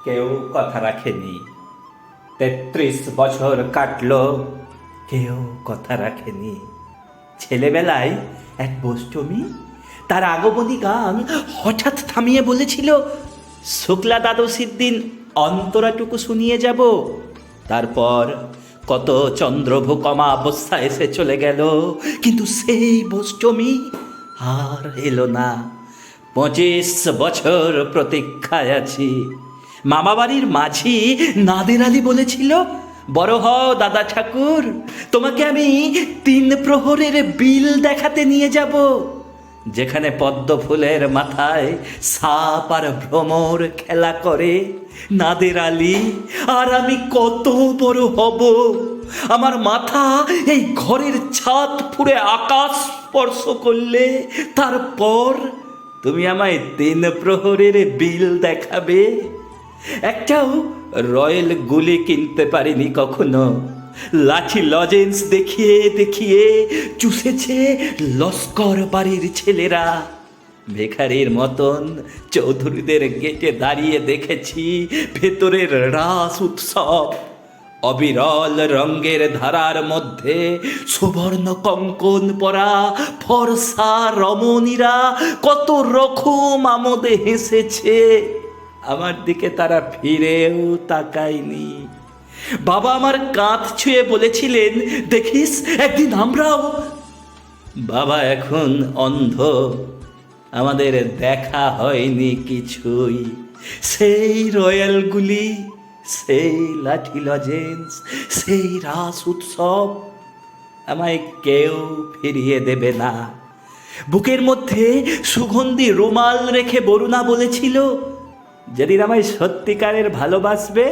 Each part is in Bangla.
কেউ কথা রাখেনি। ৩৩ বছর কাটলো, কেউ কথা রাখেনি। ছেলেবেলায় এক বোষ্টমী তার আগমনী গান হঠাৎ থামিয়ে বলেছিল, শুক্লা দ্বাদশীর দিন অন্তরাটুকু শুনিয়ে যাব। তারপর কত চন্দ্রভূকমা অবস্থা এসে চলে গেল, কিন্তু সেই বোষ্টমী আর এলো না। ২৫ বছর প্রতীক্ষায় আছি। মামাবাড়ির মাঝি নাদের আলী বলেছিল, বড় হও দাদা ঠাকুর, তোমাকে আমি ৩ প্রহরের বিল দেখাতে নিয়ে যাব, যেখানে পদ্ম ফুলের মাথায় সাপ আর ভ্রমর খেলা করে। নাদের আলী আর আমি কত বড় হব, আমার মাথা এই ঘরের ছাদ ফুঁড়ে আকাশ স্পর্শ করলে তারপর তুমি আমায় ৩ প্রহরের বিল দেখাবে। একটাও রয়্যাল গুলি কিনতে পারিনি কখনো। লাঠি লজেন্স দেখিয়ে দেখিয়ে চুষেছে লস্কর বাড়ির ছেলেরা। ভিখারির মতন চৌধুরীদের গেটে দাঁড়িয়ে দেখেছি ভেতরের রাস উৎসব। অবিরল রঙের ধারার মধ্যে সুবর্ণ কঙ্কন পরা ফর্সা রমণীরা কত রকম আমোদে হেসেছে। আমার দিকে তারা ফিরেও তাকায়নি। বাবা আমার কাঁধ ছুঁয়ে বলেছিলেন, দেখিস একদিন আমরাও। বাবা এখন অন্ধ, আমাদের দেখা হয়নি কিছুই। সেই রয়্যালগুলি, সেই লাঠি লজেন্স, সেই রাস উৎসব আমায় কেউ ফিরিয়ে দেবে না। বুকের মধ্যে সুগন্ধি রুমাল রেখে বরুণা বলেছিল, যেদিন আমায় সত্যিকারের ভালোবাসবে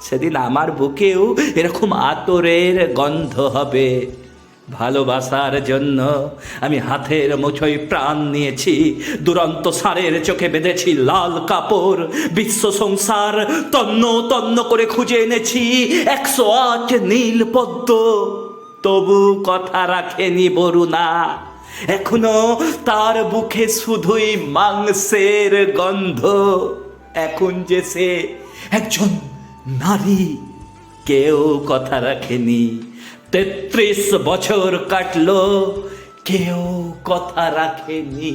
সেদিন আমার বুকেও এরকম আতরের গন্ধ হবে। ভালোবাসার জন্য আমি হাতের মুঠোয় প্রাণ নিয়েছি, দুরন্ত ষাঁড়ের চোখে বেঁধেছি লাল কাপড়, বিশ্ব সংসার তন্ন তন্ন করে খুঁজে এনেছি ১০৮ নীল পদ্ম, তবু কথা রাখেনি বরুণা। এখনো তার বুকে শুধুই মাংসের গন্ধ। এখন যে সে একজন নারী, কেউ কথা রাখেনি। ৩৩ বছর কাটলো, কেউ কথা রাখেনি।